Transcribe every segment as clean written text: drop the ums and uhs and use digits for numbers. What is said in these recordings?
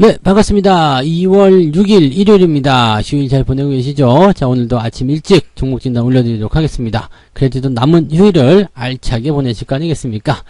네, 반갑습니다. 2월 6일 일요일입니다. 휴일 잘 보내고 계시죠? 자, 오늘도 아침 일찍 종목 진단 올려드리도록 하겠습니다. 그래도 남은 휴일을 알차게 보내실 거 아니겠습니까?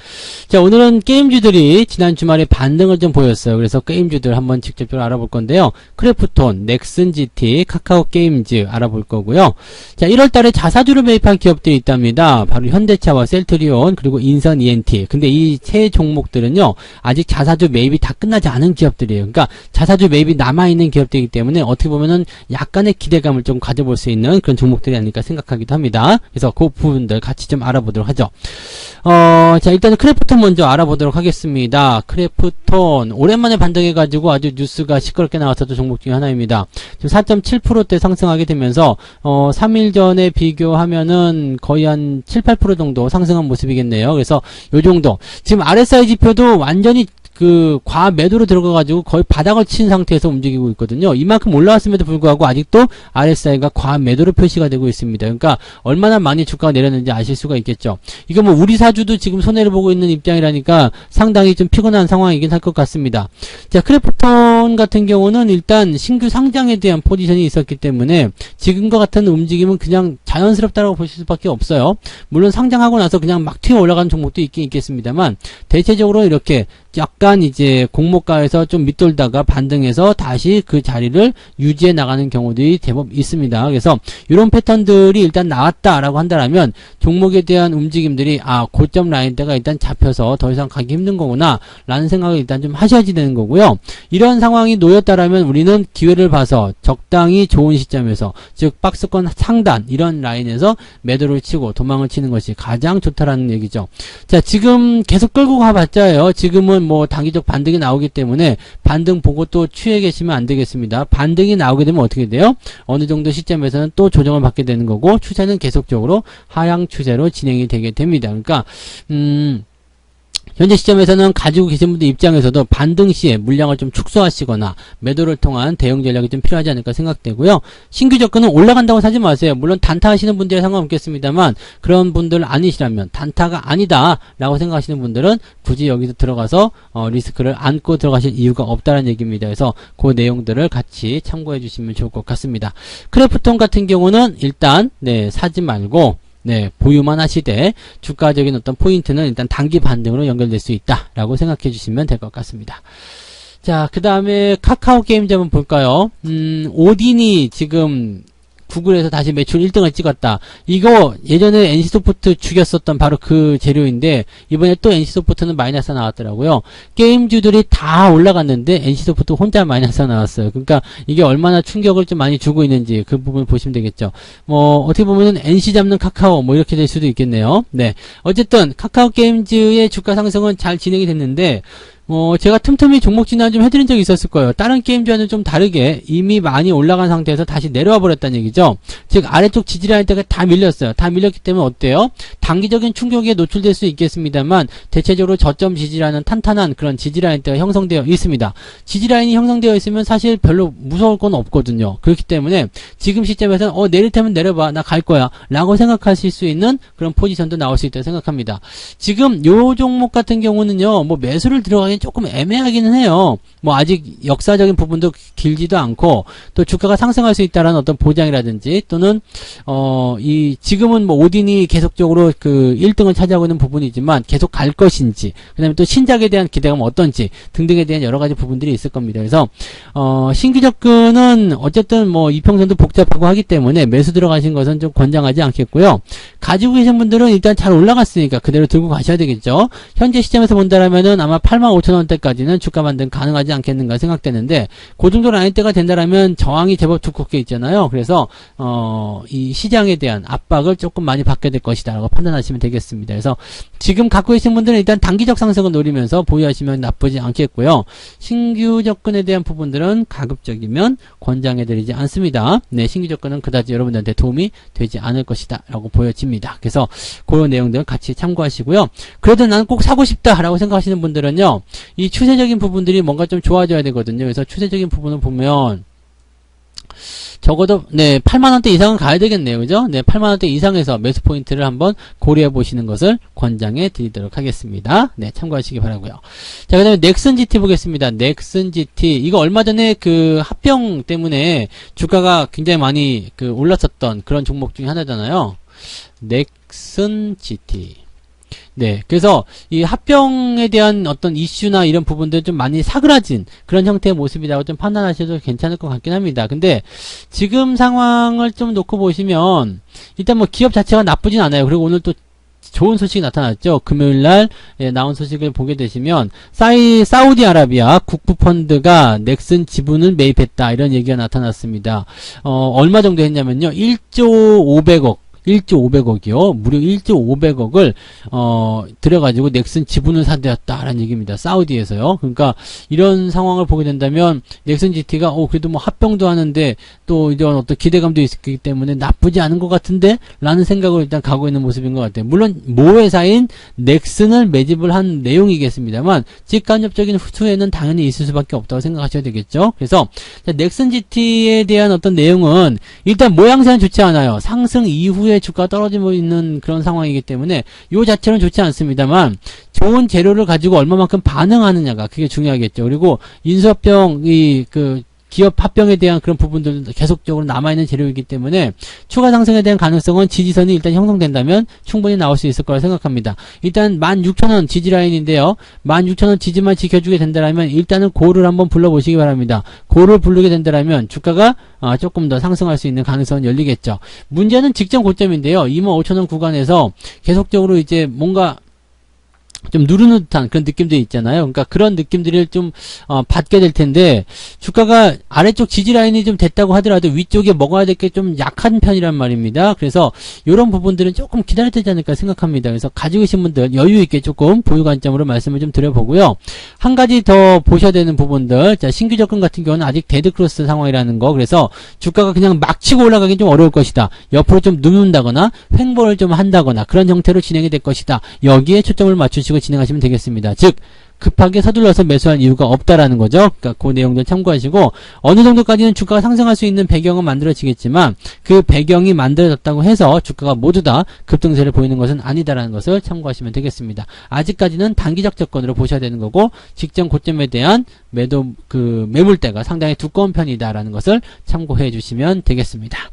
자, 오늘은 게임주들이 지난 주말에 반등을 좀 보였어요. 그래서 게임주들 한번 직접적으로 알아볼 건데요. 크래프톤, 넥슨GT, 카카오게임즈 알아볼 거고요. 자, 1월 달에 자사주를 매입한 기업들이 있답니다. 바로 현대차와 셀트리온, 그리고 인선 ENT. 근데 이 세 종목들은요, 아직 자사주 매입이 다 끝나지 않은 기업들이에요. 그러니까 자사주 매입이 남아있는 기업들이기 때문에 어떻게 보면은 약간의 기대감을 좀 가져볼 수 있는 그런 종목들이 아닐까 생각하기도 합니다. 그래서 그 부분들 같이 좀 알아보도록 하죠. 자, 일단은 크래프톤 먼저 알아보도록 하겠습니다. 크래프톤 오랜만에 반등해가지고 아주 뉴스가 시끄럽게 나왔었던 종목 중에 하나입니다. 지금 4.7%대 상승하게 되면서 3일 전에 비교하면은 거의 한 7, 8% 정도 상승한 모습이겠네요. 그래서 요 정도. 지금 RSI 지표도 완전히 과매도로 들어가가지고 거의 바닥을 친 상태에서 움직이고 있거든요. 이만큼 올라왔음에도 불구하고 아직도 RSI가 과매도로 표시가 되고 있습니다. 그러니까 얼마나 많이 주가가 내렸는지 아실 수가 있겠죠. 이거 뭐 우리 사주도 지금 손해를 보고 있는 입장이라니까 상당히 좀 피곤한 상황이긴 할 것 같습니다. 자, 크래프톤 같은 경우는 일단 신규 상장에 대한 포지션이 있었기 때문에 지금과 같은 움직임은 그냥 자연스럽다라고 보실 수밖에 없어요. 물론 상장하고 나서 그냥 막 튀어 올라가는 종목도 있긴 있겠습니다만 대체적으로 이렇게 약간 이제 공모가에서 좀 밑돌다가 반등해서 다시 그 자리를 유지해 나가는 경우들이 제법 있습니다. 그래서 이런 패턴들이 일단 나왔다라고 한다면 종목에 대한 움직임들이 고점 라인대가 일단 잡혀서 더 이상 가기 힘든 거구나 라는 생각을 일단 좀 하셔야지 되는 거고요. 이런 상황이 놓였다라면 우리는 기회를 봐서 적당히 좋은 시점에서, 즉 박스권 상단 이런 라인에서 매도를 치고 도망을 치는 것이 가장 좋다라는 얘기죠. 자, 지금 계속 끌고 가봤자요. 지금은 뭐 단기적 반등이 나오기 때문에 반등 보고 또 취해 계시면 안 되겠습니다. 반등이 나오게 되면 어떻게 돼요? 어느 정도 시점에서는 또 조정을 받게 되는 거고 추세는 계속적으로 하향 추세로 진행이 되게 됩니다. 그러니까 현재 시점에서는 가지고 계신 분들 입장에서도 반등 시에 물량을 좀 축소하시거나 매도를 통한 대응 전략이 좀 필요하지 않을까 생각되고요. 신규 접근은 올라간다고 사지 마세요. 물론 단타 하시는 분들이 상관없겠습니다만 그런 분들 아니시라면 단타가 아니다 라고 생각하시는 분들은 굳이 여기서 들어가서 리스크를 안고 들어가실 이유가 없다는 얘기입니다. 그래서 그 내용들을 같이 참고해 주시면 좋을 것 같습니다. 크래프톤 같은 경우는 일단 사지 말고 보유만 하시되 주가적인 어떤 포인트는 일단 단기 반등으로 연결될 수 있다라고 생각해 주시면 될 것 같습니다. 자, 그 다음에 카카오게임즈 한번 볼까요? 오딘이 지금 구글에서 다시 매출 1등을 찍었다. 이거 예전에 NC소프트 죽였었던 바로 그 재료인데 이번에 또 NC소프트는 마이너스가 나왔더라고요. 게임주들이 다 올라갔는데 NC소프트 혼자 마이너스가 나왔어요. 그러니까 이게 얼마나 충격을 좀 많이 주고 있는지 그 부분 보시면 되겠죠. 뭐 어떻게 보면은 NC 잡는 카카오 뭐 이렇게 될 수도 있겠네요. 네, 어쨌든 카카오게임즈의 주가 상승은 잘 진행이 됐는데 제가 틈틈이 종목 진단 좀 해드린 적이 있었을 거예요. 다른 게임주와는 좀 다르게 이미 많이 올라간 상태에서 다시 내려와 버렸다는 얘기죠. 즉 아래쪽 지지라인대가 다 밀렸어요. 다 밀렸기 때문에 어때요? 단기적인 충격에 노출될 수 있겠습니다만 대체적으로 저점 지지라는 탄탄한 그런 지지라인대가 형성되어 있습니다. 지지라인이 형성되어 있으면 사실 별로 무서울 건 없거든요. 그렇기 때문에 지금 시점에서는 내릴 테면 내려봐, 나 갈 거야 라고 생각하실 수 있는 그런 포지션도 나올 수 있다고 생각합니다. 지금 요 종목 같은 경우는요, 뭐 매수를 들어가긴 조금 애매하기는 해요. 뭐 아직 역사적인 부분도 길지도 않고 또 주가가 상승할 수 있다는 어떤 보장이라든지 또는 지금은 뭐 오딘이 계속적으로 그 1등을 차지하고 있는 부분이지만 계속 갈 것인지, 그 다음에 또 신작에 대한 기대감은 어떤지 등등에 대한 여러 가지 부분들이 있을 겁니다. 그래서 신규 접근은 어쨌든 뭐 이평선도 복잡하고 하기 때문에 매수 들어가신 것은 좀 권장하지 않겠고요. 가지고 계신 분들은 일단 잘 올라갔으니까 그대로 들고 가셔야 되겠죠. 현재 시점에서 본다라면은 아마 85,000원대까지는 주가 반등 가능하지 않겠는가 생각되는데 그 정도 라인대가 된다라면 저항이 제법 두껍게 있잖아요. 그래서 이 시장에 대한 압박을 조금 많이 받게 될 것이다 라고 판단하시면 되겠습니다. 그래서 지금 갖고 계신 분들은 일단 단기적 상승을 노리면서 보유하시면 나쁘지 않겠고요. 신규 접근에 대한 부분들은 가급적이면 권장해드리지 않습니다. 네, 신규 접근은 그다지 여러분들한테 도움이 되지 않을 것이다 라고 보여집니다. 그래서 그런 내용들 같이 참고하시고요. 그래도 난 꼭 사고 싶다 라고 생각하시는 분들은요, 이 추세적인 부분들이 뭔가 좀 좋아져야 되거든요. 그래서 추세적인 부분을 보면 적어도, 네, 8만원대 이상은 가야 되겠네요. 그죠? 네, 8만원대 이상에서 매수 포인트를 한번 고려해 보시는 것을 권장해 드리도록 하겠습니다. 네, 참고하시기 바라고요. 자, 그 다음에 넥슨 GT 보겠습니다. 넥슨 GT. 이거 얼마 전에 그 합병 때문에 주가가 굉장히 많이 그 올랐었던 그런 종목 중에 하나잖아요. 넥슨 GT. 네, 그래서 이 합병에 대한 어떤 이슈나 이런 부분들 좀 많이 사그라진 그런 형태의 모습이라고 좀 판단하셔도 괜찮을 것 같긴 합니다. 근데 지금 상황을 좀 놓고 보시면 일단 뭐 기업 자체가 나쁘진 않아요. 그리고 오늘 또 좋은 소식이 나타났죠. 금요일날 나온 소식을 보게 되시면 사우디아라비아 국부펀드가 넥슨 지분을 매입했다 이런 얘기가 나타났습니다. 얼마 정도 했냐면요. 1조 500억 500억이요. 무려 1조 500억을 들여가지고 넥슨 지분을 사들였다라는 얘기입니다. 사우디에서요. 그러니까 이런 상황을 보게 된다면 넥슨 GT가 그래도 뭐 합병도 하는데 또 이런 어떤 기대감도 있기 때문에 나쁘지 않은 것 같은데 라는 생각으로 일단 가고 있는 모습인 것 같아요. 물론 모 회사인 넥슨을 매집을 한 내용이겠습니다만 직간접적인 후에는 당연히 있을 수밖에 없다고 생각하셔야 되겠죠. 그래서 넥슨 GT에 대한 어떤 내용은 일단 모양새는 좋지 않아요. 상승 이후에 주가가 떨어지고 있는 그런 상황이기 때문에 요 자체는 좋지 않습니다만 좋은 재료를 가지고 얼마만큼 반응하느냐가 그게 중요하겠죠. 그리고 인수합병 기업 합병에 대한 그런 부분들도 계속적으로 남아있는 재료이기 때문에 추가 상승에 대한 가능성은 지지선이 일단 형성된다면 충분히 나올 수 있을 거라 생각합니다. 일단 16,000원 지지라인인데요. 16,000원 지지만 지켜주게 된다면 일단은 고를 한번 불러보시기 바랍니다. 고를 부르게 된다면 주가가 조금 더 상승할 수 있는 가능성은 열리겠죠. 문제는 직전 고점인데요. 25,000원 구간에서 계속적으로 이제 뭔가 좀 누르는 듯한 그런 느낌들이 있잖아요. 그러니까 그런 느낌들을 좀 받게 될 텐데 주가가 아래쪽 지지 라인이 좀 됐다고 하더라도 위쪽에 먹어야 될 게 좀 약한 편이란 말입니다. 그래서 이런 부분들은 조금 기다려야 되지 않을까 생각합니다. 그래서 가지고 계신 분들 여유 있게 조금 보유 관점으로 말씀을 좀 드려보고요. 한 가지 더 보셔야 되는 부분들, 자, 신규 접근 같은 경우는 아직 데드크로스 상황이라는 거. 그래서 주가가 그냥 막 치고 올라가긴 좀 어려울 것이다. 옆으로 좀 눕는다거나 횡보를 좀 한다거나 그런 형태로 진행이 될 것이다. 여기에 초점을 맞추시고 진행하시면 되겠습니다. 즉 급하게 서둘러서 매수할 이유가 없다라는 거죠. 그러니까 그 내용들 참고하시고 어느 정도까지는 주가가 상승할 수 있는 배경은 만들어지겠지만 그 배경이 만들어졌다고 해서 주가가 모두 다 급등세를 보이는 것은 아니다라는 것을 참고하시면 되겠습니다. 아직까지는 단기적 접근으로 보셔야 되는 거고 직전 고점에 대한 매물대가 상당히 두꺼운 편이다라는 것을 참고해 주시면 되겠습니다.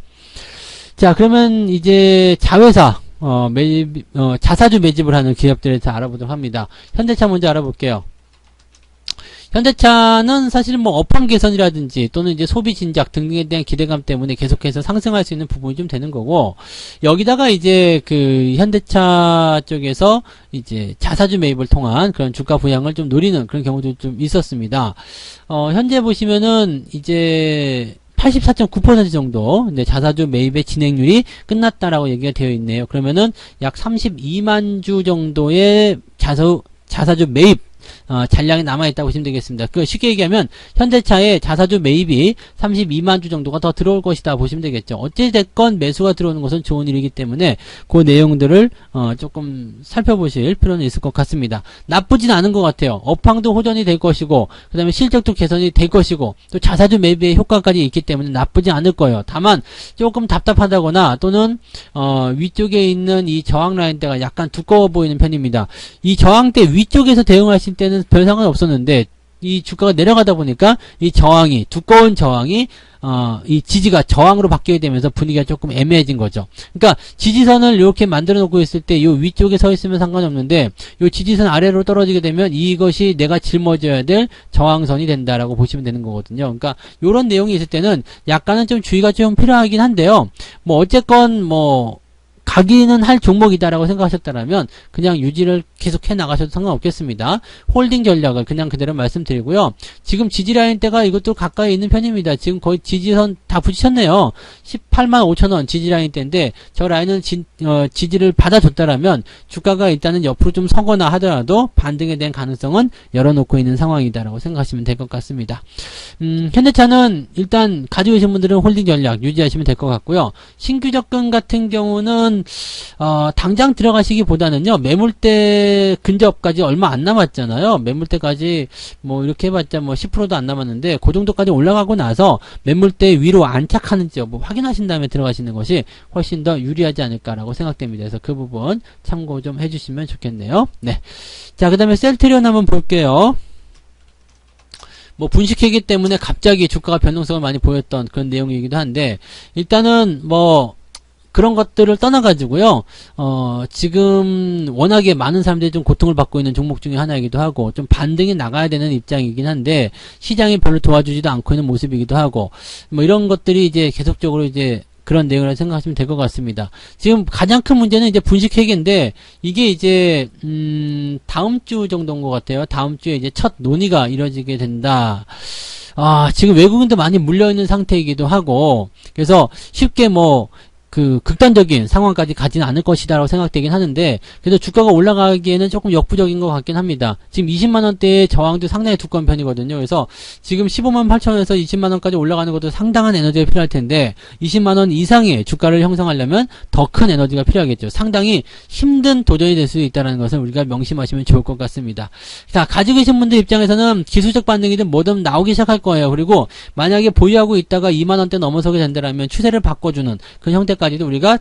자, 그러면 이제 자회사 자사주 매집을 하는 기업들에 대해서 알아보도록 합니다. 현대차 먼저 알아볼게요. 현대차는 사실 뭐 업황 개선이라든지 또는 이제 소비 진작 등등에 대한 기대감 때문에 계속해서 상승할 수 있는 부분이 좀 되는 거고 여기다가 이제 현대차 쪽에서 이제 자사주 매입을 통한 그런 주가 부양을 좀 노리는 그런 경우도 좀 있었습니다. 현재 보시면은 이제 84.9% 정도 자사주 매입의 진행률이 끝났다라고 얘기가 되어 있네요. 그러면은 약 32만 주 정도의 자사주 매입 잔량이 남아있다고 보시면 되겠습니다. 쉽게 얘기하면 현대차의 자사주 매입이 32만 주 정도가 더 들어올 것이다 보시면 되겠죠. 어찌됐건 매수가 들어오는 것은 좋은 일이기 때문에 그 내용들을 조금 살펴보실 필요는 있을 것 같습니다. 나쁘진 않은 것 같아요. 업황도 호전이 될 것이고 그 다음에 실적도 개선이 될 것이고 또 자사주 매입의 효과까지 있기 때문에 나쁘지 않을 거예요. 다만 조금 답답하다거나 또는 위쪽에 있는 이 저항 라인대가 약간 두꺼워 보이는 편입니다. 이 저항대 위쪽에서 대응하실 때는 별 상관 없었는데 이 주가가 내려가다 보니까 이 두꺼운 저항이 이 지지가 저항으로 바뀌게 되면서 분위기가 조금 애매해진 거죠. 그러니까 지지선을 이렇게 만들어 놓고 있을 때 이 위쪽에 서 있으면 상관없는데 이 지지선 아래로 떨어지게 되면 이것이 내가 짊어져야 될 저항선이 된다라고 보시면 되는 거거든요. 그러니까 이런 내용이 있을 때는 약간은 좀 주의가 좀 필요하긴 한데요. 뭐 어쨌건 가기는 할 종목이다라고 생각하셨다면 그냥 유지를 계속 해 나가셔도 상관없겠습니다. 홀딩 전략을 그냥 그대로 말씀드리고요. 지금 지지라인대가 이것도 가까이 있는 편입니다. 지금 거의 지지선 다 부딪혔네요. 18만 5천원 지지라인대인데 저 라인은 지지를 받아줬다라면 주가가 일단은 옆으로 좀 서거나 하더라도 반등에 대한 가능성은 열어놓고 있는 상황이다라고 생각하시면 될 것 같습니다. 현대차는 일단 가지고 계신 분들은 홀딩 전략 유지하시면 될 것 같고요. 신규 접근 같은 경우는 일단은 당장 들어가시기보다는요, 매물대 근접까지 얼마 안 남았잖아요. 매물대까지 뭐 이렇게 해봤자 뭐 10%도 안 남았는데 그 정도까지 올라가고 나서 매물대 위로 안착하는지 여부 확인하신 다음에 들어가시는 것이 훨씬 더 유리하지 않을까라고 생각됩니다. 그래서 그 부분 참고 좀 해주시면 좋겠네요. 네. 자, 그 다음에 셀트리온 한번 볼게요. 뭐 분식회계 때문에 갑자기 주가가 변동성을 많이 보였던 그런 내용이기도 한데, 일단은 뭐 그런 것들을 떠나가지고요, 지금 워낙에 많은 사람들이 좀 고통을 받고 있는 종목 중에 하나이기도 하고, 좀 반등이 나가야 되는 입장이긴 한데, 시장이 별로 도와주지도 않고 있는 모습이기도 하고, 뭐 이런 것들이 이제 계속적으로 이제 그런 내용을 생각하시면 될 것 같습니다. 지금 가장 큰 문제는 이제 분식회계인데, 이게 이제, 다음 주 정도인 것 같아요. 다음 주에 이제 첫 논의가 이루어지게 된다. 지금 외국인도 많이 물려있는 상태이기도 하고, 그래서 쉽게 뭐, 극단적인 상황까지 가지는 않을 것이다라고 생각되긴 하는데, 그래도 주가가 올라가기에는 조금 역부족인 것 같긴 합니다. 지금 20만원대의 저항도 상당히 두꺼운 편이거든요. 그래서 지금 15만 8천원에서 20만원까지 올라가는 것도 상당한 에너지가 필요할 텐데, 20만원 이상의 주가를 형성하려면 더 큰 에너지가 필요하겠죠. 상당히 힘든 도전이 될 수 있다는 것을 우리가 명심하시면 좋을 것 같습니다. 자, 가지고 계신 분들 입장에서는 기술적 반등이든 뭐든 나오기 시작할 거예요. 그리고 만약에 보유하고 있다가 2만원대 넘어서게 된다면 추세를 바꿔주는 그 형태까지 도 우리가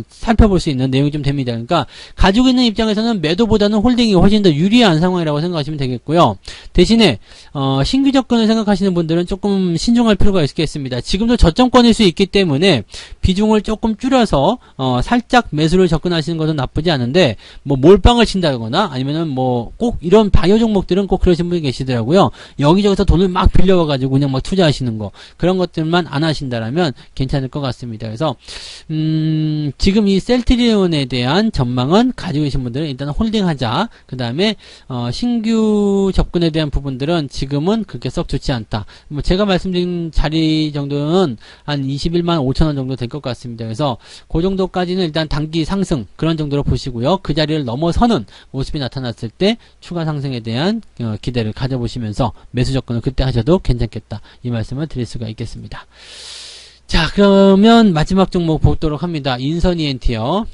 살펴볼 수 있는 내용이 좀 됩니다. 그러니까 가지고 있는 입장에서는 매도보다는 홀딩이 훨씬 더 유리한 상황이라고 생각하시면 되겠고요. 대신에 신규 접근을 생각하시는 분들은 조금 신중할 필요가 있겠습니다. 지금도 저점권일 수 있기 때문에 비중을 조금 줄여서 살짝 매수를 접근하시는 것은 나쁘지 않은데, 뭐 몰빵을 친다거나 아니면은 뭐 꼭 이런 바이오 종목들은 꼭 그러신 분이 계시더라고요. 여기저기서 돈을 막 빌려와가지고 그냥 막 투자하시는 거, 그런 것들만 안 하신다라면 괜찮을 것 같습니다. 그래서 지금 이 셀트리온에 대한 전망은 가지고 계신 분들은 일단 홀딩하자. 그 다음에 신규 접근에 대한 부분들은 지금은 그렇게 썩 좋지 않다. 뭐 제가 말씀드린 자리 정도는 한 21만 5천원 정도 될 것 같습니다. 그래서 그 정도까지는 일단 단기 상승 그런 정도로 보시고요. 그 자리를 넘어서는 모습이 나타났을 때 추가 상승에 대한 기대를 가져보시면서 매수 접근을 그때 하셔도 괜찮겠다. 이 말씀을 드릴 수가 있겠습니다. 자, 그러면 마지막 종목 보도록 합니다. 인선 ENT요.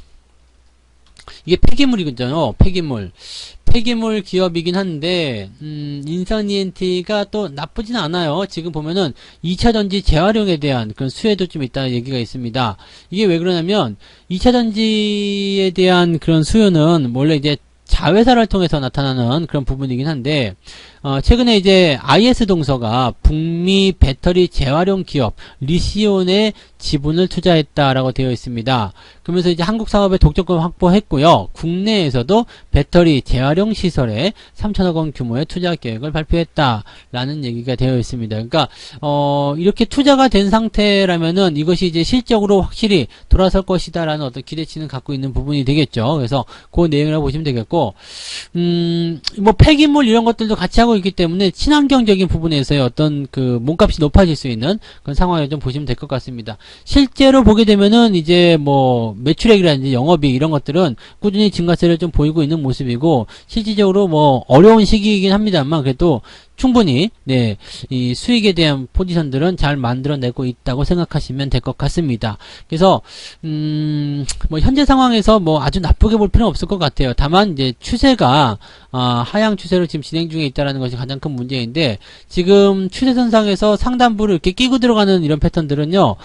이게 폐기물이거든요. 폐기물 기업이긴 한데, 인선 ENT가 또 나쁘진 않아요. 지금 보면은 2차전지 재활용에 대한 그런 수혜도 좀 있다는 얘기가 있습니다. 이게 왜 그러냐면, 2차전지에 대한 그런 수요는 원래 이제 자회사를 통해서 나타나는 그런 부분이긴 한데, 최근에 이제 IS동서가 북미 배터리 재활용 기업 리시온에 지분을 투자했다라고 되어 있습니다. 그러면서 이제 한국 사업의 독점권 확보했고요. 국내에서도 배터리 재활용 시설에 3천억 원 규모의 투자 계획을 발표했다라는 얘기가 되어 있습니다. 그러니까 이렇게 투자가 된 상태라면은 이것이 이제 실적으로 확실히 돌아설 것이다라는 어떤 기대치는 갖고 있는 부분이 되겠죠. 그래서 그 내용이라고 보시면 되겠고, 뭐 폐기물 이런 것들도 같이 하고 있기 때문에 친환경적인 부분에서의 어떤 그 몸값이 높아질 수 있는 그런 상황을 좀 보시면 될 것 같습니다. 실제로 보게 되면은 이제 뭐 매출액이라든지 영업이익 이런 것들은 꾸준히 증가세를 좀 보이고 있는 모습이고, 실질적으로 뭐 어려운 시기이긴 합니다만 그래도 충분히 이 수익에 대한 포지션들은 잘 만들어내고 있다고 생각하시면 될 것 같습니다. 그래서 뭐 현재 상황에서 뭐 아주 나쁘게 볼 필요는 없을 것 같아요. 다만 이제 추세가 하향 추세로 지금 진행 중에 있다라는 것이 가장 큰 문제인데, 지금 추세선상에서 상단부를 이렇게 끼고 들어가는 이런 패턴들은요,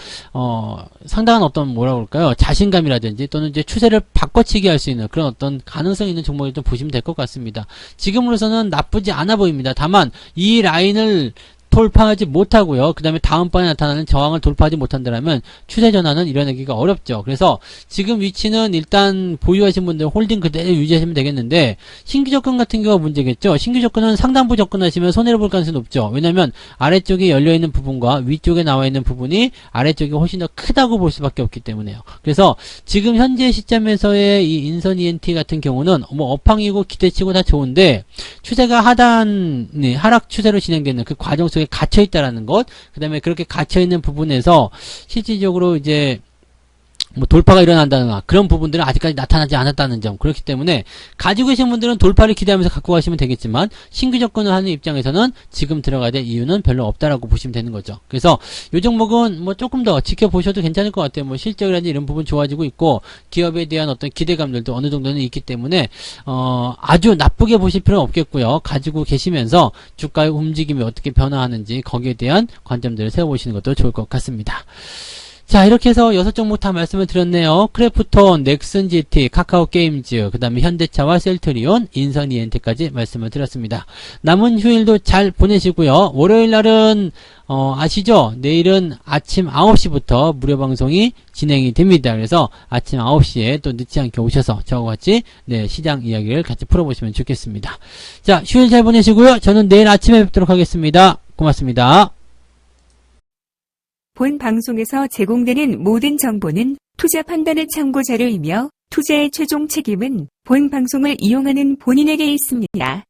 상당한 어떤 뭐라고 할까요? 자신감이라든지 또는 이제 추세를 바꿔치기 할 수 있는 그런 어떤 가능성 있는 종목을 좀 보시면 될 것 같습니다. 지금으로서는 나쁘지 않아 보입니다. 다만 이 라인을 돌파하지 못하고요. 그 다음에 다음번에 나타나는 저항을 돌파하지 못한다면 추세 전환은 이뤄내기가 어렵죠. 그래서 지금 위치는 일단 보유하신 분들 홀딩 그대로 유지하시면 되겠는데, 신규 접근 같은 경우가 문제겠죠. 신규 접근은 상단부 접근하시면 손해를 볼 가능성이 높죠. 왜냐하면 아래쪽에 열려있는 부분과 위쪽에 나와있는 부분이 아래쪽이 훨씬 더 크다고 볼 수밖에 없기 때문에요. 그래서 지금 현재 시점에서의 이 인선 ENT 같은 경우는 뭐 업황이고 기대치고 다 좋은데, 추세가 하락 추세로 진행되는 그 과정 속에 갇혀있다라는 것, 그 다음에 그렇게 갇혀있는 부분에서 실질적으로 이제 뭐 돌파가 일어난다거나 그런 부분들은 아직까지 나타나지 않았다는 점. 그렇기 때문에 가지고 계신 분들은 돌파를 기대하면서 갖고 가시면 되겠지만 신규 접근을 하는 입장에서는 지금 들어가야 될 이유는 별로 없다라고 보시면 되는 거죠. 그래서 이 종목은 뭐 조금 더 지켜보셔도 괜찮을 것 같아요. 뭐 실적이라든지 이런 부분 좋아지고 있고 기업에 대한 어떤 기대감들도 어느 정도는 있기 때문에 아주 나쁘게 보실 필요는 없겠고요. 가지고 계시면서 주가의 움직임이 어떻게 변화하는지 거기에 대한 관점들을 세워보시는 것도 좋을 것 같습니다. 자, 이렇게 해서 6종목 다 말씀을 드렸네요. 크래프톤, 넥슨GT, 카카오게임즈, 그 다음에 현대차와 셀트리온, 인선이엔테까지 말씀을 드렸습니다. 남은 휴일도 잘 보내시고요. 월요일날은 아시죠? 내일은 아침 9시부터 무료 방송이 진행이 됩니다. 그래서 아침 9시에 또 늦지 않게 오셔서 저와 같이 시장 이야기를 같이 풀어보시면 좋겠습니다. 자, 휴일 잘 보내시고요. 저는 내일 아침에 뵙도록 하겠습니다. 고맙습니다. 본 방송에서 제공되는 모든 정보는 투자 판단의 참고 자료이며 투자의 최종 책임은 본 방송을 이용하는 본인에게 있습니다.